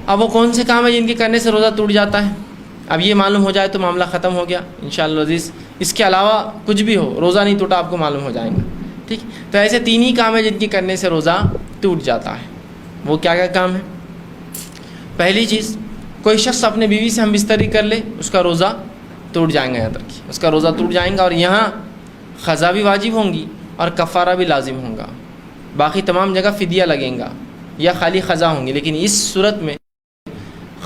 اب وہ کون سے کام ہے جن کے کرنے سے روزہ ٹوٹ جاتا ہے؟ اب یہ معلوم ہو جائے تو معاملہ ختم ہو گیا انشاءاللہ عزیز. اس کے علاوہ کچھ بھی ہو روزہ نہیں ٹوٹا آپ کو معلوم ہو جائے گا. ٹھیک، تو ایسے 3 ہی کام ہیں جن کے کرنے سے روزہ ٹوٹ جاتا ہے. وہ کیا کیا کام ہے؟ پہلی چیز، کوئی شخص اپنے بیوی سے ہم بستری کر لے، اس کا روزہ ٹوٹ جائیں گا. یاد رکھیے اس کا روزہ ٹوٹ جائیں گا، اور یہاں قضا بھی واجب ہوں گی اور کفارہ بھی لازم ہوگا. باقی تمام جگہ فدیہ لگیں گا یا خالی قضا ہوں گی، لیکن اس صورت میں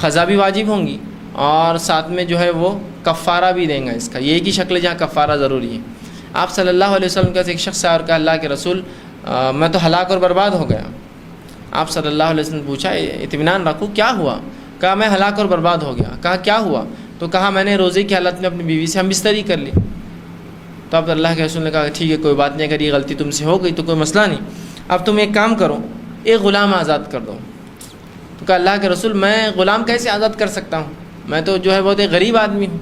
قضا بھی واجب ہوں گی اور ساتھ میں جو ہے وہ کفارہ بھی دیں گا. اس کا یہ ایک ہی شکل ہے جہاں کفارہ ضروری ہے. آپ صلی اللہ علیہ وسلم کا ایک شخص آیا اور کہا اللہ کے رسول میں تو ہلاک اور برباد ہو گیا. آپ صلی اللہ علیہ وسلم نے پوچھا اطمینان رکھو کیا ہوا؟ کہا میں ہلاک اور برباد ہو گیا. کہا کیا ہوا؟ تو کہا میں نے روزے کی حالت میں اپنی بیوی سے ہم بستری کر لی. تو اب اللہ کے رسول نے کہا ٹھیک ہے کوئی بات نہیں، اگر یہ غلطی تم سے ہو گئی تو کوئی مسئلہ نہیں، اب تم ایک کام کرو، ایک غلام آزاد کر دو. تو کہا اللہ کے رسول میں غلام کیسے آزاد کر سکتا ہوں؟ میں تو جو ہے بہت ایک غریب آدمی ہوں،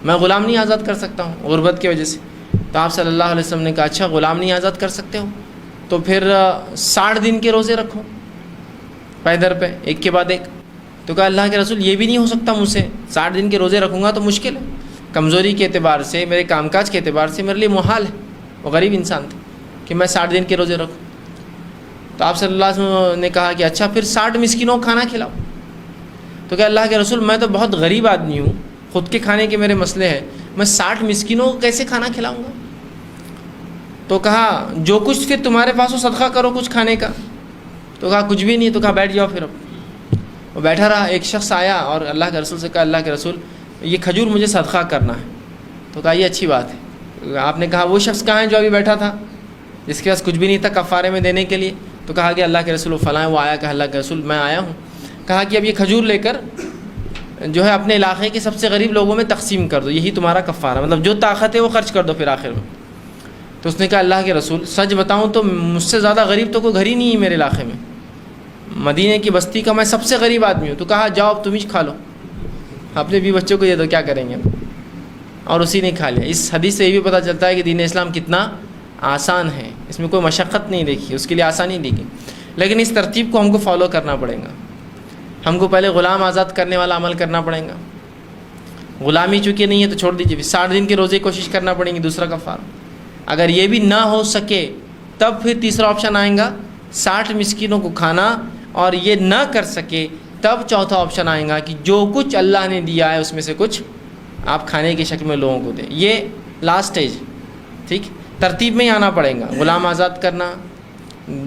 میں غلام نہیں آزاد کر سکتا ہوں غربت کی وجہ سے. تو آپ صلی اللہ علیہ وسلم نے کہا اچھا غلام نہیں آزاد کر سکتے ہو تو پھر 60 دن کے روزے رکھو پیدر پہ ایک کے بعد ایک. تو کہا اللہ کے رسول یہ بھی نہیں ہو سکتا مجھ سے، 60 دن کے روزے رکھوں گا تو مشکل ہے، کمزوری کے اعتبار سے میرے کام کاج کے اعتبار سے میرے لیے محال ہے. وہ غریب انسان تھے کہ میں 60 دن کے روزے رکھوں. تو آپ صلی اللہ علیہ وسلم نے کہا کہ اچھا پھر 60 مسکینوں کو کھانا کھلاؤ. تو کہ اللہ کے رسول میں تو بہت غریب آدمی ہوں، خود کے کھانے کے میرے مسئلے ہیں، میں 60 مسکینوں کو کیسے کھانا کھلاؤں گا؟ تو کہا جو کچھ پھر تمہارے پاس ہو صدقہ کرو کچھ کھانے کا. تو کہا کچھ بھی نہیں. تو کہا بیٹھ جاؤ. پھر اب وہ بیٹھا رہا. ایک شخص آیا اور اللہ کے رسول سے کہا اللہ کے رسول یہ کھجور مجھے صدقہ کرنا ہے. تو کہا یہ اچھی بات ہے. آپ نے کہا وہ شخص کہاں ہے جو ابھی بیٹھا تھا جس کے پاس کچھ بھی نہیں تھا کفارے میں دینے کے لیے؟ تو کہا کہ اللہ کے رسول فلاں وہ آیا. کہا اللہ کے رسول میں آیا ہوں. کہا کہ اب یہ کھجور لے کر جو ہے اپنے علاقے کے سب سے غریب لوگوں میں تقسیم کر دو، یہی تمہارا کفارہ، مطلب جو طاقت ہے وہ خرچ کر دو پھر آخر میں. تو اس نے کہا اللہ کے رسول سچ بتاؤں تو مجھ سے زیادہ غریب تو کوئی گھر ہی نہیں ہے میرے علاقے میں، مدینے کی بستی کا میں سب سے غریب آدمی ہوں. تو کہا جاؤ اب تم ہی کھا لو، اپنے بھی بچوں کو یہ دو کیا کریں گے. اور اسی نے کھا لیا. اس حدیث سے یہ بھی پتہ چلتا ہے کہ دین اسلام کتنا آسان ہے، اس میں کوئی مشقت نہیں دیکھی، اس کے لیے آسانی دی گئی. لیکن اس ترتیب کو ہم کو فالو کرنا پڑے گا. ہم کو پہلے غلام آزاد کرنے والا عمل کرنا پڑے گا. غلامی چونکہ نہیں ہے تو چھوڑ دیجیے. 60 دن کے روزے کی کوشش کرنا پڑیں گی. دوسرا کفارہ اگر یہ بھی نہ ہو سکے تب پھر تیسرا آپشن آئے گا 60 مسکینوں کو کھانا، اور یہ نہ کر سکے تب چوتھا آپشن آئے گا کہ جو کچھ اللہ نے دیا ہے اس میں سے کچھ آپ کھانے کی شکل میں لوگوں کو دیں. یہ لاسٹ سٹیج. ٹھیک، ترتیب میں ہی آنا پڑے گا. غلام آزاد کرنا،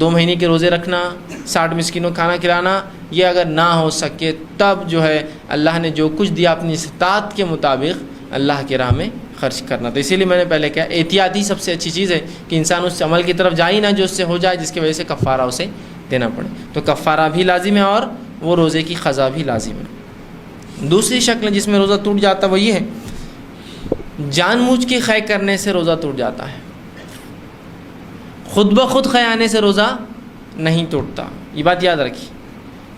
2 مہینے کے روزے رکھنا، 60 مسکینوں کھانا کھلانا. یہ اگر نہ ہو سکے تب جو ہے اللہ نے جو کچھ دیا اپنی استطاعت کے مطابق اللہ کی راہ میں خرچ کرنا. تو اسی لیے میں نے پہلے کہا احتیاطی سب سے اچھی چیز ہے کہ انسان اس عمل کی طرف جائے ہی نہ جو اس سے ہو جائے جس کی وجہ سے کفارہ اسے دینا پڑے. تو کفارہ بھی لازم ہے اور وہ روزے کی قضا بھی لازم ہے. دوسری شکل جس میں روزہ ٹوٹ جاتا ہے وہ یہ ہے جان بوجھ کے خے کرنے سے روزہ ٹوٹ جاتا ہے. خود بخود خے آنے سے روزہ نہیں ٹوٹتا. یہ بات یاد رکھیے.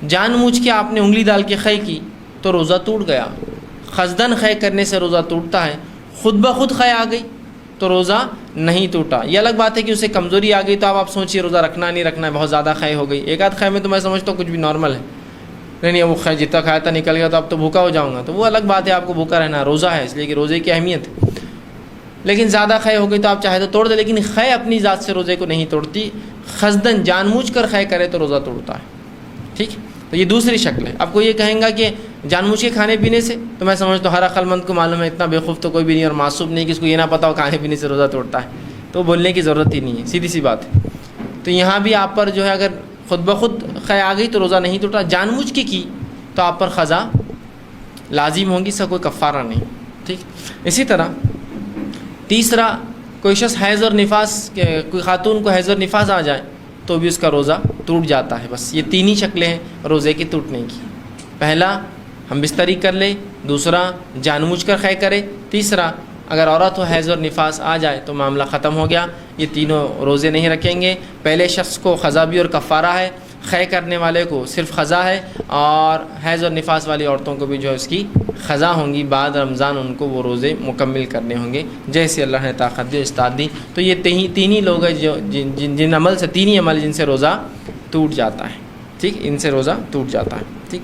جان بوجھ کے آپ نے انگلی ڈال کے خے کی تو روزہ ٹوٹ گیا. قصدن خے کرنے سے روزہ ٹوٹتا ہے. خود بخود خے آ گئی تو روزہ نہیں ٹوٹا. یہ الگ بات ہے کہ اسے کمزوری آ گئی تو آپ سوچیے روزہ رکھنا نہیں رکھنا ہے، بہت زیادہ خے ہو گئی. ایک آدھ خے میں تو میں سمجھتا ہوں کچھ بھی نارمل ہے. نہیں وہ خے جتنا کھایا تھا نکل گیا تو اب تو بھوکا ہو جاؤں گا، تو وہ الگ بات ہے. آپ کو بھوکا رہنا روزہ ہے اس لیے کہ روزے کی اہمیت ہے. لیکن زیادہ خے ہو گئی تو آپ چاہے تو توڑ دیں، لیکن خے اپنی ذات سے روزے کو نہیں توڑتی. قصدن جان بوجھ کر خے کرے تو روزہ توڑتا ہے. ٹھیک، تو یہ دوسری شکل ہے. آپ کو یہ کہیں گا کہ جان بوجھ کے کھانے پینے سے، تو میں سمجھتا ہوں ہر عقل مند کو معلوم ہے، اتنا بیوقوف تو کوئی بھی نہیں اور معصوم نہیں کہ اس کو یہ نہ پتہ ہو کھانے پینے سے روزہ توڑتا ہے. تو بولنے کی ضرورت ہی نہیں ہے، سیدھی سی بات ہے. تو یہاں بھی آپ پر جو ہے اگر خود بخود خے آ گئی تو روزہ نہیں ٹوٹا. جان بوجھ کے کی تو آپ پر قضا لازم ہوگی، سا کوئی کفارہ نہیں. ٹھیک، اسی طرح تیسرا کوئی شخص حیض اور نفاس، کوئی خاتون کو حیض اور نفاس آ جائے تو بھی اس کا روزہ ٹوٹ جاتا ہے. بس یہ 3 ہی شکلیں ہیں روزے کے ٹوٹنے کی. پہلا ہم بستری کر لیں، دوسرا جان بوجھ کر خے کرے، تیسرا اگر عورت ہو حیض اور نفاس آ جائے تو معاملہ ختم ہو گیا. یہ تینوں روزے نہیں رکھیں گے. پہلے شخص کو قضا بھی اور کفارہ ہے، خے کرنے والے کو صرف قضا ہے، اور حیض اور نفاس والی عورتوں کو بھی جو ہے اس کی قضا ہوں گی. بعد رمضان ان کو وہ روزے مکمل کرنے ہوں گے جیسے اللہ نے طاقت دی استاد دی. تو یہ تین ہی لوگ ہیں جو جن عمل سے، 3 ہی عمل جن سے روزہ ٹوٹ جاتا ہے. ٹھیک، ان سے روزہ ٹوٹ جاتا ہے. ٹھیک.